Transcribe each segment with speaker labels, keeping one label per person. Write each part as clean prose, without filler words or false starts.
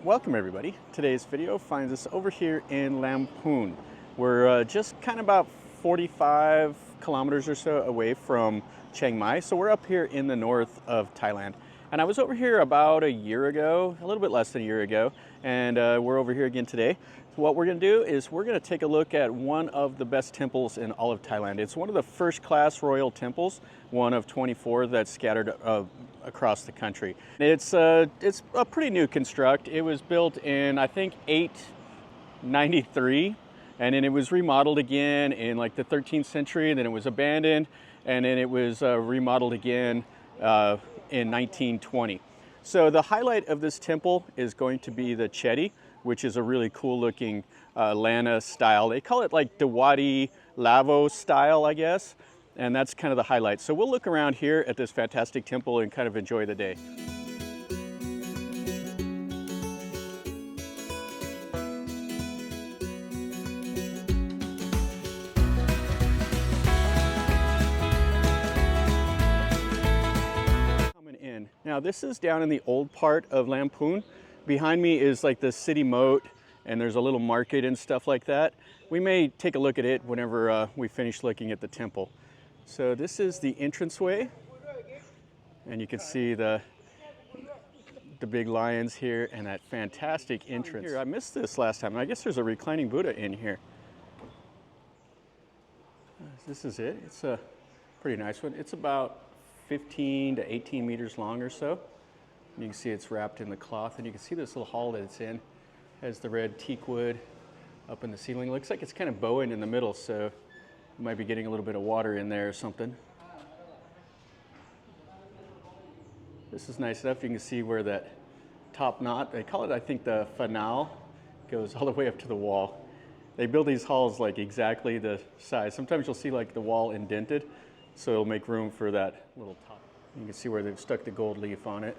Speaker 1: Welcome everybody. Today's video finds us over here in Lamphun. We're just kind of about 45 kilometers or so away from Chiang Mai. So we're up here in the north of Thailand. And I was over here about a year ago, a little bit less than a year ago, and we're over here again today. So what we're going to do is we're going to take a look at one of the best temples in all of Thailand. It's one of the first class royal temples, one of 24 that's scattered across the country. It's a pretty new construct. It was built in, I think, 893, and then it was remodeled again in like the 13th century, and then it was abandoned, and then it was remodeled again in 1920. So the highlight of this temple is going to be the Cheddy, which is a really cool looking Lana style. They call it like Dawadi Lavo style, I guess. And that's kind of the highlight. So we'll look around here at this fantastic temple and kind of enjoy the day. Coming in. Now this is down in the old part of Lamphun. Behind me is like the city moat, and there's a little market and stuff like that. We may take a look at it whenever we finish looking at the temple. So this is the entranceway, and you can see the big lions here and that fantastic entrance. Here, I missed this last time. I guess there's a reclining Buddha in here. This is it. It's a pretty nice one. It's about 15 to 18 meters long or so. You can see it's wrapped in the cloth, and you can see this little hall that it's in. It has the red teak wood up in the ceiling. It looks like it's kind of bowing in the middle, so you might be getting a little bit of water in there or something. This is nice enough. You can see where that top knot, they call it, I think, the fanal, goes all the way up to the wall. They build these halls like exactly the size. Sometimes you'll see like the wall indented, so it'll make room for that little top. You can see where they've stuck the gold leaf on it.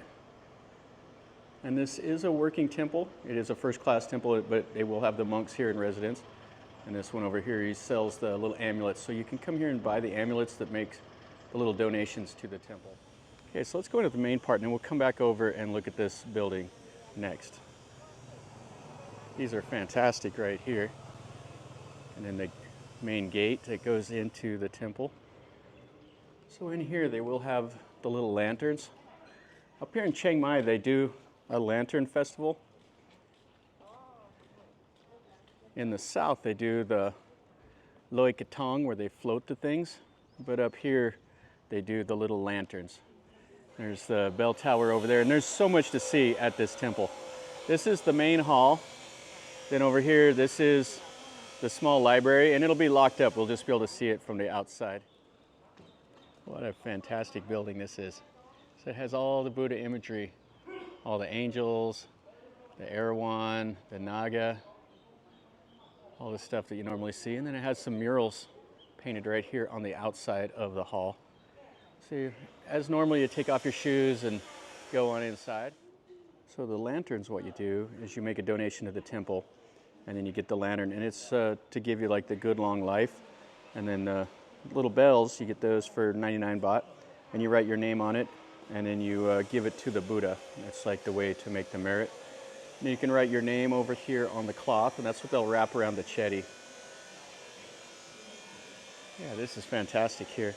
Speaker 1: And this is a working temple. It is a first-class temple, but they will have the monks here in residence. And this one over here, he sells the little amulets. So you can come here and buy the amulets that make the little donations to the temple. Okay, so let's go into the main part, and then we'll come back over and look at this building next. These are fantastic right here. And then the main gate that goes into the temple. So in here, they will have the little lanterns. Up here in Chiang Mai, they do a lantern festival. In the south, they do the Loi Katong, where they float the things. But up here, they do the little lanterns. There's the bell tower over there, and there's so much to see at this temple. This is the main hall. Then over here, this is the small library, and it'll be locked up. We'll just be able to see it from the outside. What a fantastic building this is. So it has all the Buddha imagery. All the angels, the Erawan, the Naga, all the stuff that you normally see. And then it has some murals painted right here on the outside of the hall. So as normally, you take off your shoes and go on inside. So the lanterns, what you do is you make a donation to the temple, and then you get the lantern. And it's to give you like the good long life. And then the little bells, you get those for 99 baht, and you write your name on it. And then you give it to the Buddha. It's like the way to make the merit. And you can write your name over here on the cloth, and that's what they'll wrap around the Cheddy. Yeah, this is fantastic here.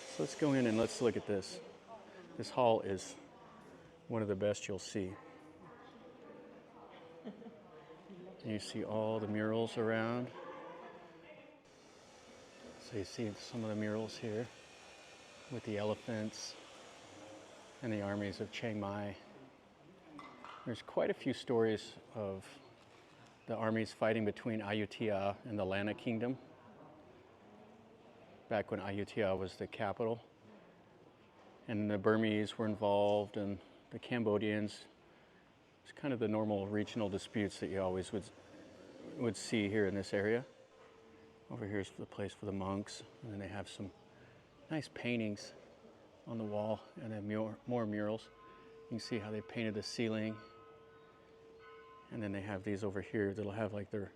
Speaker 1: So let's go in and let's look at this. This hall is one of the best you'll see. And you see all the murals around. So you see some of the murals here with the elephants and the armies of Chiang Mai. There's quite a few stories of the armies fighting between Ayutthaya and the Lanka kingdom, back when Ayutthaya was the capital. And the Burmese were involved, and the Cambodians. It's kind of the normal regional disputes that you always would see here in this area. Over here is the place for the monks, and then they have some nice paintings on the wall, and then more murals. You can see how they painted the ceiling. And then they have these over here that'll have like their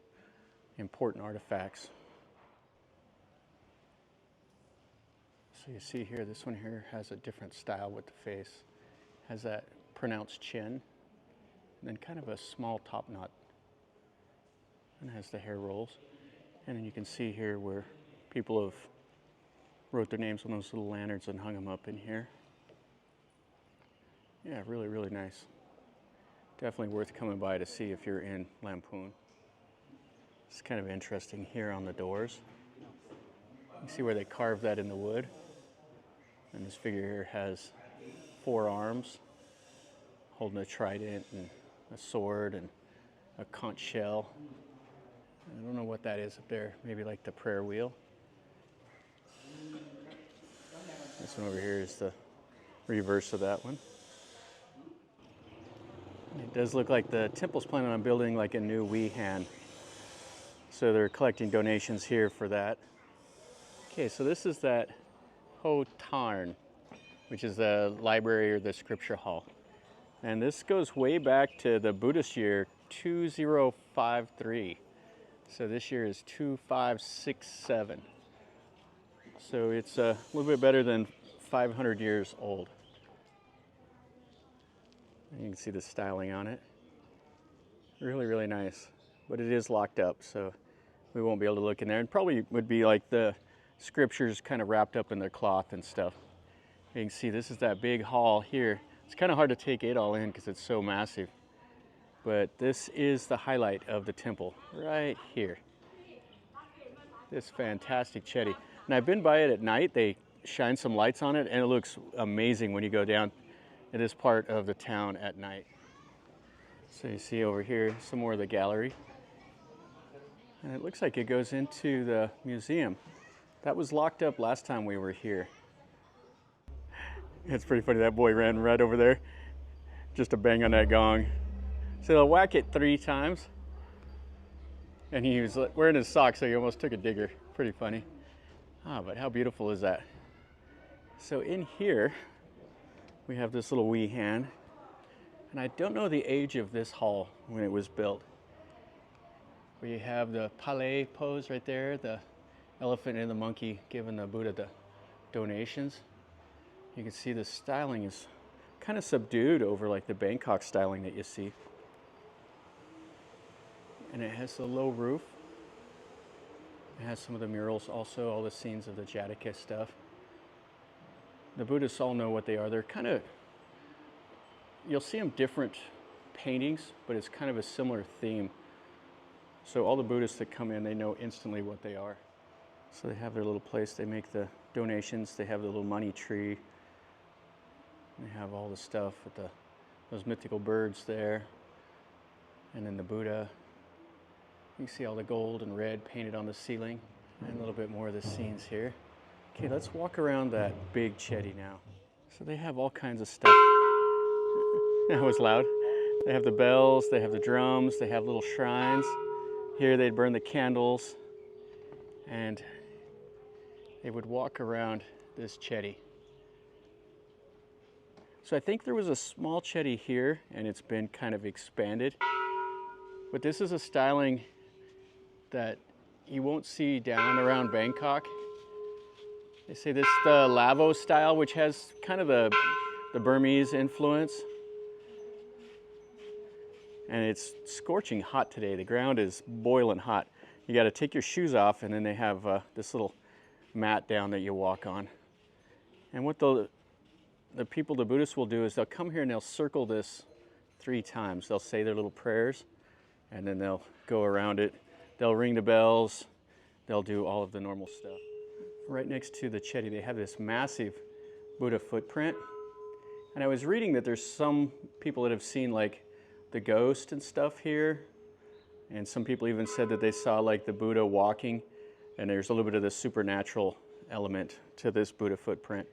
Speaker 1: important artifacts. So you see here, this one here has a different style with the face. Has that pronounced chin. and then kind of a small top knot. And it has the hair rolls. And then you can see here where people have wrote their names on those little lanterns and hung them up in here. Yeah, really, really nice. Definitely worth coming by to see if you're in Lamphun. It's kind of interesting here on the doors. You see where they carved that in the wood. And this figure here has 4 arms, holding a trident and a sword and a conch shell. I don't know what that is up there, maybe like the prayer wheel. This one over here is the reverse of that one. It does look like the temple's planning on building like a new Wihan. So they're collecting donations here for that. Okay, so this is that Ho Tarn, which is the library or the scripture hall. And this goes way back to the Buddhist year 2053. So this year is 2567. So it's a little bit better than 500 years old. And you can see the styling on it. Really, really nice. But it is locked up, so we won't be able to look in there. And probably would be like the scriptures kind of wrapped up in their cloth and stuff. You can see this is that big hall here. It's kind of hard to take it all in because it's so massive. But this is the highlight of the temple, right here. This fantastic Cheddy. And I've been by it at night. They shine some lights on it, and it looks amazing when you go down to this part of the town at night. So you see over here some more of the gallery. And it looks like it goes into the museum. That was locked up last time we were here. It's pretty funny, that boy ran right over there just to bang on that gong. So they'll whack it 3 times. And he was wearing his socks, so he almost took a digger. Pretty funny. Ah, but how beautiful is that? So in here, we have this little Wihan. And I don't know the age of this hall when it was built. We have the Palais pose right there, the elephant and the monkey giving the Buddha the donations. You can see the styling is kind of subdued over like the Bangkok styling that you see. And it has a low roof. It has some of the murals also, all the scenes of the Jataka stuff. The Buddhists all know what they are. They're kind of, you'll see them different paintings, but it's kind of a similar theme. So all the Buddhists that come in, they know instantly what they are. So they have their little place. They make the donations. They have the little money tree. They have all the stuff with those mythical birds there. And then the Buddha. You can see all the gold and red painted on the ceiling. And a little bit more of the scenes here. Okay, let's walk around that big Cheddy now. So they have all kinds of stuff. That was loud. They have the bells, they have the drums, they have little shrines. Here they'd burn the candles. And they would walk around this Cheddy. So I think there was a small Cheddy here, and it's been kind of expanded. But this is a styling that you won't see down around Bangkok. They say this is the Lavo style, which has kind of the Burmese influence. And it's scorching hot today. The ground is boiling hot. You got to take your shoes off, and then they have this little mat down that you walk on. And what the people, the Buddhists, will do is they'll come here and they'll circle this 3 times. They'll say their little prayers, and then they'll go around it. They'll ring the bells. They'll do all of the normal stuff. Right next to the Cheddy, they have this massive Buddha footprint. And I was reading that there's some people that have seen like the ghost and stuff here. And some people even said that they saw like the Buddha walking, and there's a little bit of the supernatural element to this Buddha footprint.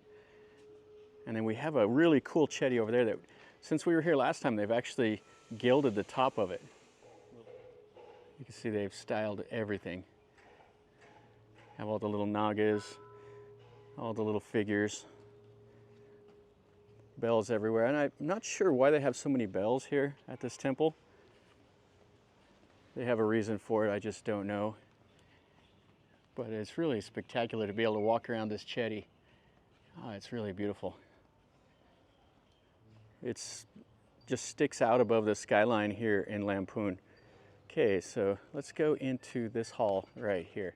Speaker 1: And then we have a really cool Cheddy over there that, since we were here last time, they've actually gilded the top of it. You can see they've styled everything. Have all the little nagas, all the little figures, bells everywhere. And I'm not sure why they have so many bells here at this temple. They have a reason for it, I just don't know. But it's really spectacular to be able to walk around this Cheddy. Oh, it's really beautiful. It's just sticks out above the skyline here in Lamphun. Okay, so let's go into this hall right here.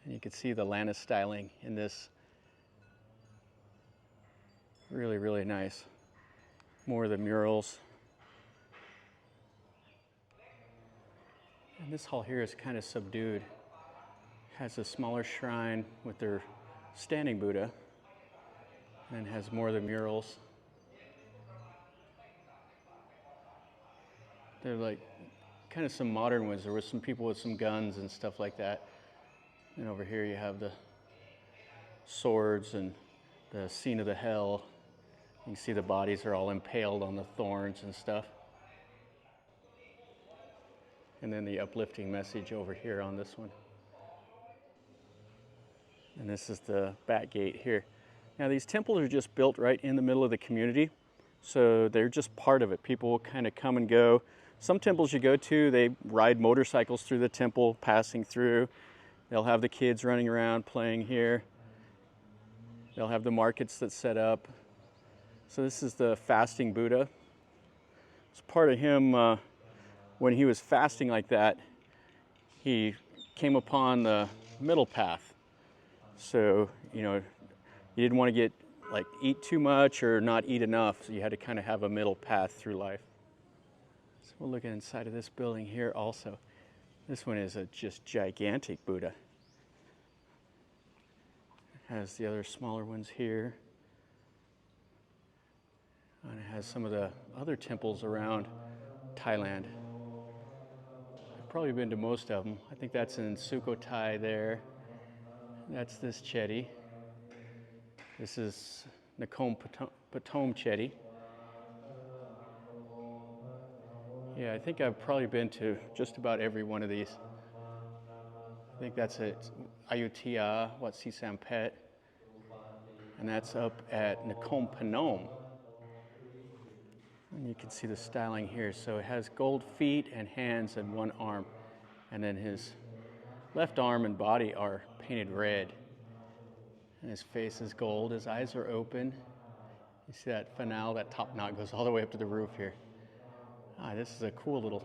Speaker 1: And you can see the Lanna styling in this. Really, really nice. More of the murals. And this hall here is kind of subdued. Has a smaller shrine with their standing Buddha, and has more of the murals. They're like kind of some modern ones. There was some people with some guns and stuff like that. And over here you have the swords and the scene of the hell. You can see the bodies are all impaled on the thorns and stuff. And then the uplifting message over here on this one. And this is the back gate here. Now these temples are just built right in the middle of the community, so they're just part of it. People will kind of come and go. Some temples you go to, they ride motorcycles through the temple, passing through. They'll have the kids running around playing here. They'll have the markets that set up. So this is the fasting Buddha. It's part of him when he was fasting like that, he came upon the middle path. So, you know, you didn't want to get like eat too much or not eat enough. So you had to kind of have a middle path through life. So we'll look inside of this building here also. This one is a just gigantic Buddha. It has the other smaller ones here. And it has some of the other temples around Thailand. I've probably been to most of them. I think that's in Sukhothai there. That's this Cheddy. This is Nakhon Pathom Chedi. Yeah, I think I've probably been to just about every one of these. I think that's at Ayutthaya, Wat Phra. And that's up at Nakhon Pathom. And you can see the styling here. So it has gold feet and hands and one arm. And then his left arm and body are painted red. And his face is gold. His eyes are open. You see that fanal, that top knot goes all the way up to the roof here. Ah, this is a cool little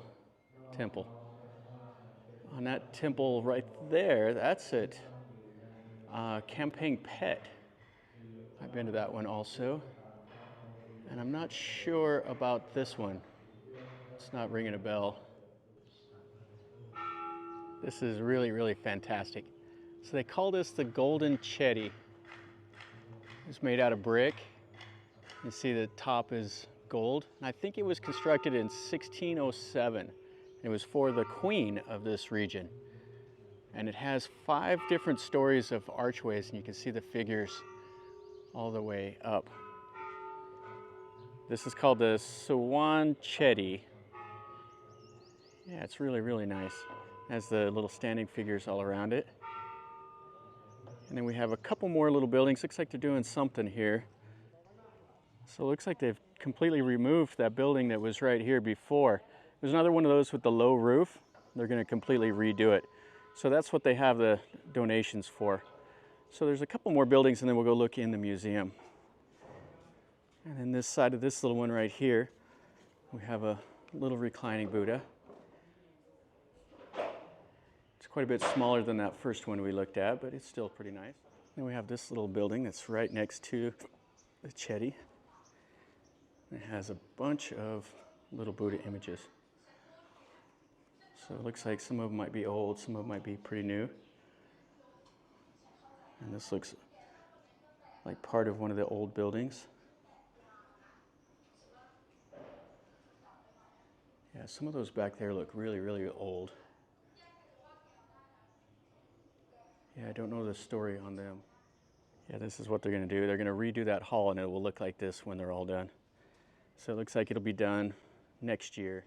Speaker 1: temple. On that temple right there, that's it. Kampeng Pet. I've been to that one also. And I'm not sure about this one. It's not ringing a bell. This is really, really fantastic. So they call this the Golden Chedi. It's made out of brick. You see the top is gold. And I think it was constructed in 1607. It was for the queen of this region. And it has 5 different stories of archways, and you can see the figures all the way up. This is called the Suwan Chedi. Yeah, it's really, really nice. It has the little standing figures all around it. And then we have a couple more little buildings. Looks like they're doing something here. So it looks like they've completely removed that building that was right here before. There's another one of those with the low roof. They're going to completely redo it. So that's what they have the donations for. So there's a couple more buildings, and then we'll go look in the museum. And then this side of this little one right here, we have a little reclining Buddha. It's quite a bit smaller than that first one we looked at, but it's still pretty nice. Then we have this little building that's right next to the Chedi. It has a bunch of little Buddha images. So it looks like some of them might be old, some of them might be pretty new. And this looks like part of one of the old buildings. Yeah, some of those back there look really, really old. Yeah, I don't know the story on them. Yeah, this is what they're going to do. They're going to redo that hall, and it will look like this when they're all done. So it looks like it'll be done next year.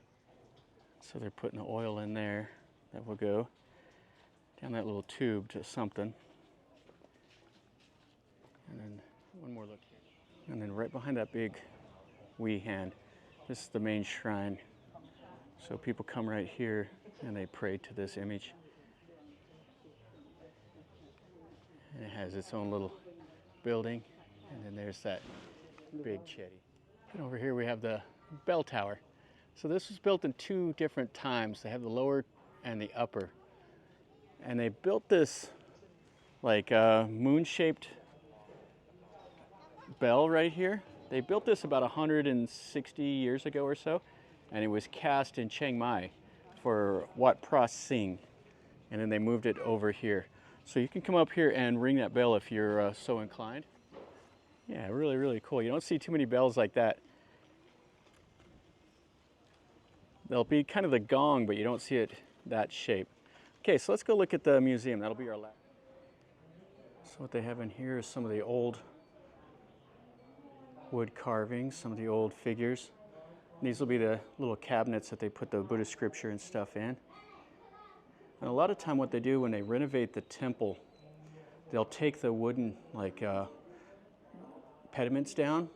Speaker 1: So they're putting the oil in there. That will go down that little tube to something. And then one more look here. And then right behind that big wee hand, this is the main shrine. So people come right here and they pray to this image. And it has its own little building. And then there's that big Chedi. And over here we have the bell tower. So this was built in two different times. They have the lower and the upper. And they built this like moon-shaped bell right here. They built this about 160 years ago or so, and it was cast in Chiang Mai for Wat Phra Singh, and then they moved it over here. So you can come up here and ring that bell if you're so inclined. Yeah, really, really cool. You don't see too many bells like that. They'll be kind of the gong, but you don't see it that shape. Okay, so let's go look at the museum. That'll be our last. So what they have in here is some of the old wood carvings, some of the old figures. And these will be the little cabinets that they put the Buddhist scripture and stuff in. And a lot of time what they do when they renovate the temple, they'll take the wooden like pediments down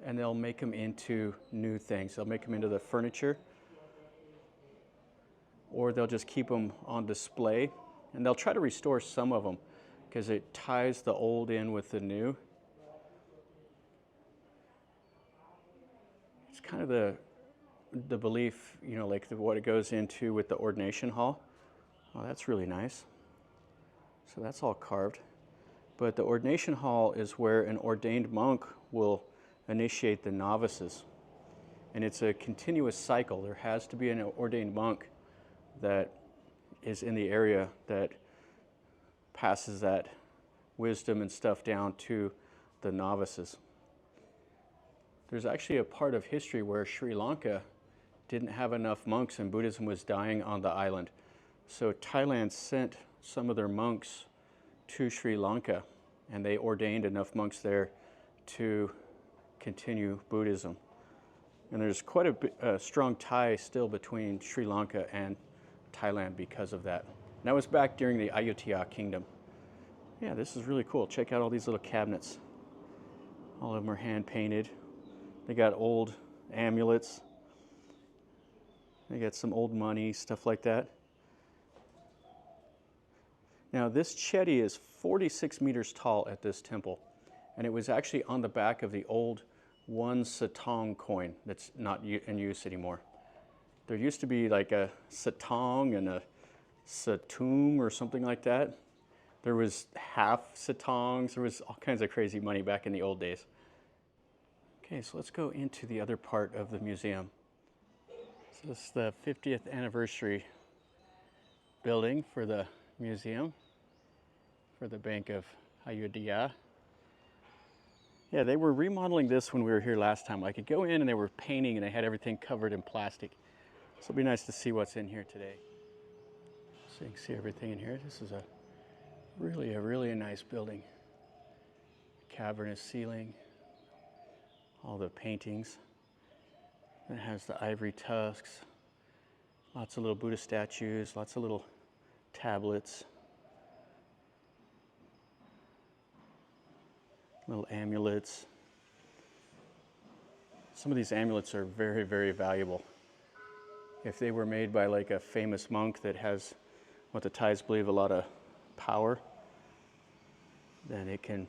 Speaker 1: and they'll make them into new things. They'll make them into the furniture, or they'll just keep them on display, and they'll try to restore some of them because it ties the old in with the new. It's kind of the belief, you know, like what it goes into with the ordination hall. Oh, that's really nice. So that's all carved. But the ordination hall is where an ordained monk will initiate the novices. And it's a continuous cycle. There has to be an ordained monk that is in the area that passes that wisdom and stuff down to the novices. There's actually a part of history where Sri Lanka didn't have enough monks and Buddhism was dying on the island. So Thailand sent some of their monks to Sri Lanka, and they ordained enough monks there to continue Buddhism. And there's quite a strong tie still between Sri Lanka and Thailand because of that. And that was back during the Ayutthaya kingdom. Yeah, this is really cool. Check out all these little cabinets. All of them are hand painted. They got old amulets. They got some old money, stuff like that. Now this Cheddy is 46 meters tall at this temple, and it was actually on the back of the old 1 satong coin that's not in use anymore. There used to be like a satong and a satum or something like that. There was half satongs. There was all kinds of crazy money back in the old days. Okay, so let's go into the other part of the museum. So this is the 50th anniversary building for the museum, for the Bank of Ayutthaya. Yeah, they were remodeling this when we were here last time. I could go in and they were painting and they had everything covered in plastic. So it'll be nice to see what's in here today. So you can see everything in here. This is a really nice building. Cavernous ceiling, all the paintings. It has the ivory tusks, lots of little Buddha statues, lots of little tablets, little amulets. Some of these amulets are very valuable. If they were made by like a famous monk that has what the Thais believe a lot of power, then it can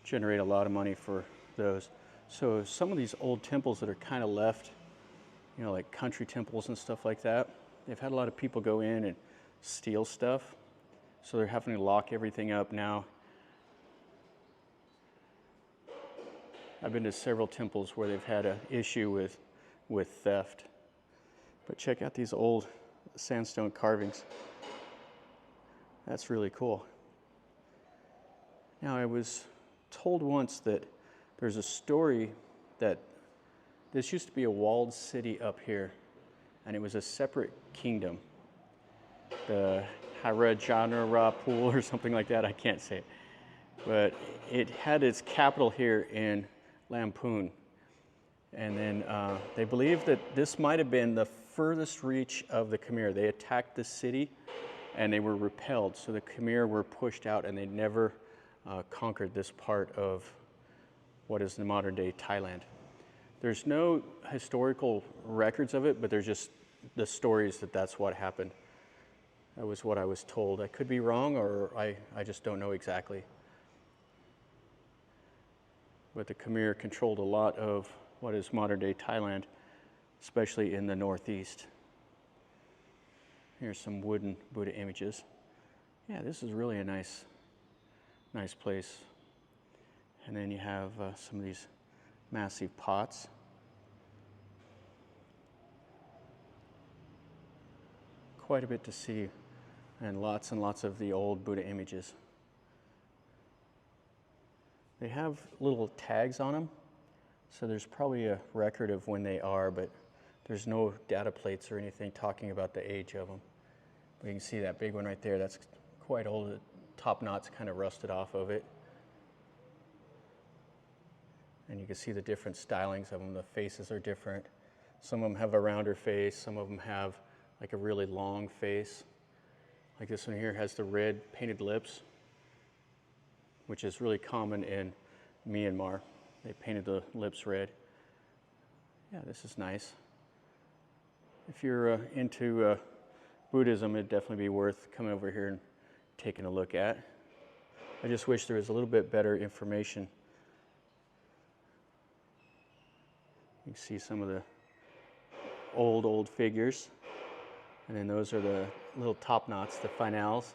Speaker 1: generate a lot of money for those. So some of these old temples that are kind of left, you know, like country temples and stuff like that, they've had a lot of people go in and steal stuff. So they're having to lock everything up now. I've been to several temples where they've had an issue with theft. But check out these old sandstone carvings. That's really cool. Now, I was told once that there's a story that this used to be a walled city up here, and it was a separate kingdom. The Harajanarapul or something like that, I can't say it. But it had its capital here in Lamphun. And then they believe that this might have been the furthest reach of the Khmer. They attacked the city and they were repelled. So the Khmer were pushed out and they never conquered this part of what is the modern day Thailand. There's no historical records of it, but there's just the stories that that's what happened. That was what I was told. I could be wrong, or I just don't know exactly. But the Khmer controlled a lot of what is modern-day Thailand, especially in the northeast. Here's some wooden Buddha images. Yeah, this is really a nice place. And then you have some of these massive pots. Quite a bit to see, and lots of the old Buddha images. They have little tags on them, so there's probably a record of when they are, but there's no data plates or anything talking about the age of them. But you can see that big one right there, that's quite old. The top knot's kind of rusted off of it. And you can see the different stylings of them. The faces are different. Some of them have a rounder face, some of them have like a really long face. Like this one here has the red painted lips, which is really common in Myanmar. They painted the lips red. Yeah, this is nice. If you're into Buddhism, it'd definitely be worth coming over here and taking a look at. I just wish there was a little bit better information. You can see some of the old figures. And then those are the little top knots, the finales.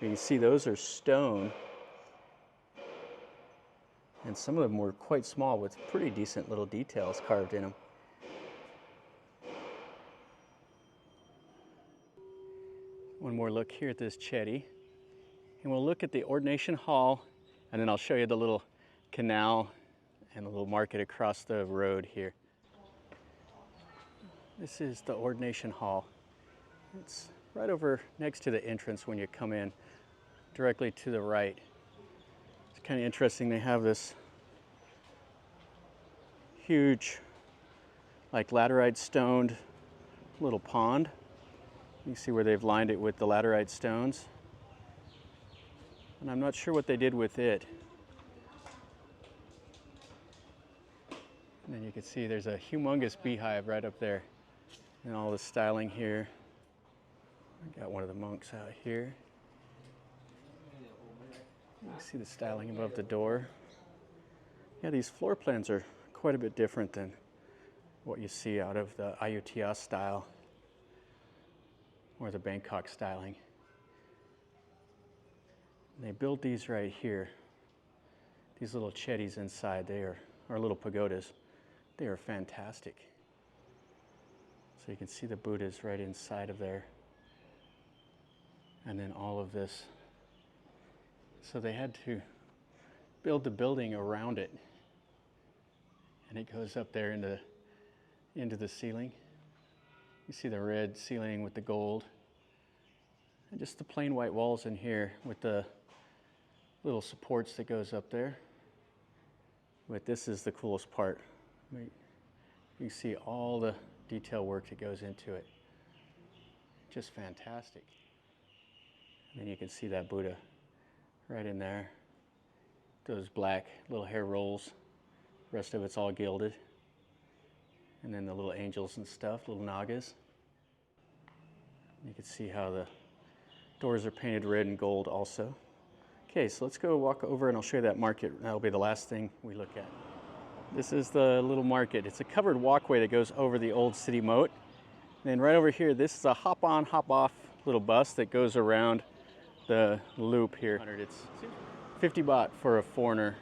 Speaker 1: You can see those are stone. And some of them were quite small with pretty decent little details carved in them. One more look here at this Cheddy. And we'll look at the ordination hall, and then I'll show you the little canal and the little market across the road here. This is the ordination hall. It's right over next to the entrance when you come in, directly to the right. It's kind of interesting, they have this huge, like laterite stoned little pond. You can see where they've lined it with the laterite stones. And I'm not sure what they did with it. And then you can see there's a humongous beehive right up there. And all the styling here. I got one of the monks out here. You can see the styling above the door. Yeah, these floor plans are quite a bit different than what you see out of the Ayutthaya style or the Bangkok styling. And they built these right here. These little Cheddys inside, they are little pagodas. They are fantastic. So you can see the Buddhas right inside of there. And then all of this. So they had to build the building around it. And it goes up there into the ceiling. You see the red ceiling with the gold. And just the plain white walls in here with the little supports that goes up there. But this is the coolest part. You can see all the detail work that goes into it. Just fantastic. And then you can see that Buddha right in there. Those black little hair rolls. The rest of it's all gilded. And then the little angels and stuff, little nagas. You can see how the doors are painted red and gold also. Okay, so let's go walk over and I'll show you that market. That'll be the last thing we look at. This is the little market. It's a covered walkway that goes over the old city moat. And then right over here, this is a hop-on, hop-off little bus that goes around the loop here. It's 50 baht for a foreigner.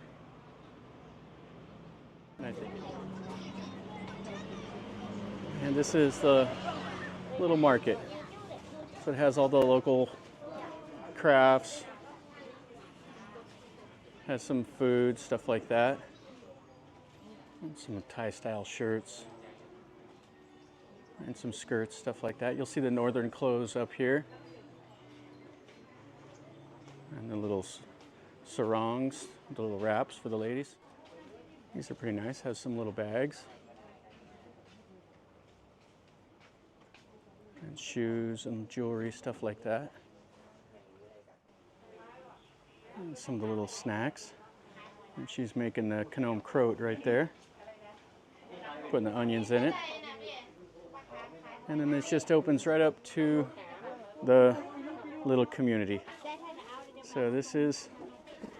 Speaker 1: And this is the little market. So it has all the local crafts, has some food, stuff like that. And some Thai style shirts and some skirts, stuff like that. You'll see the northern clothes up here. And the little sarongs, the little wraps for the ladies. These are pretty nice, has some little bags. And shoes and jewelry, stuff like that. And some of the little snacks. And she's making the Khanom Krot right there. Putting the onions in it. And then this just opens right up to the little community. So this is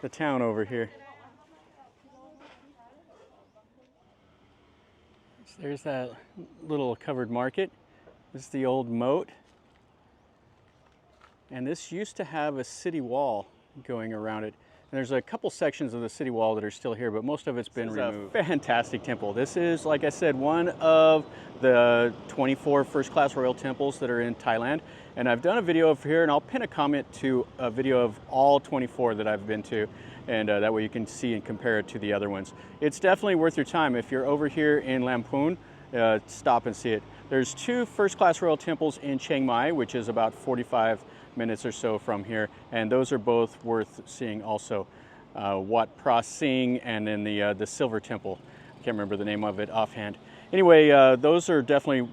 Speaker 1: the town over here. There's that little covered market. This is the old moat. And this used to have a city wall going around it. And there's a couple sections of the city wall that are still here, but most of it's been removed. A fantastic temple. This is, like I said, one of the 24 first-class royal temples that are in Thailand. And I've done a video of here, and I'll pin a comment to a video of all 24 that I've been to. And that way you can see and compare it to the other ones. It's definitely worth your time. If you're over here in Lamphun, stop and see it. There's 2 first-class royal temples in Chiang Mai, which is about 45 minutes or so from here, and those are both worth seeing also. Wat Phra and then the Silver Temple. I can't remember the name of it offhand. Anyway, those are definitely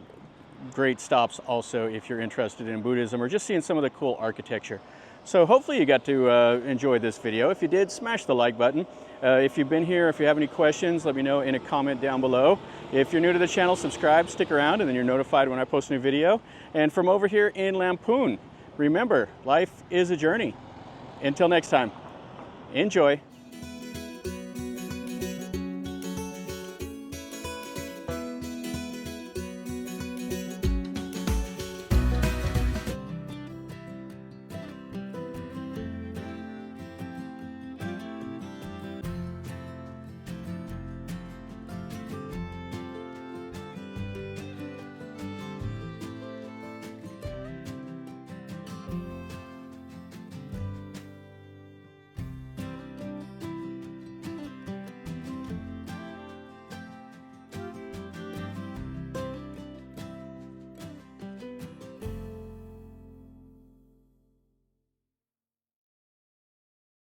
Speaker 1: great stops also if you're interested in Buddhism or just seeing some of the cool architecture. So hopefully you got to enjoy this video. If you did, smash the like button. If you've been here, if you have any questions, let me know in a comment down below. If you're new to the channel, subscribe, stick around, and then you're notified when I post a new video. And from over here in Lamphun, remember, life is a journey. Until next time, enjoy.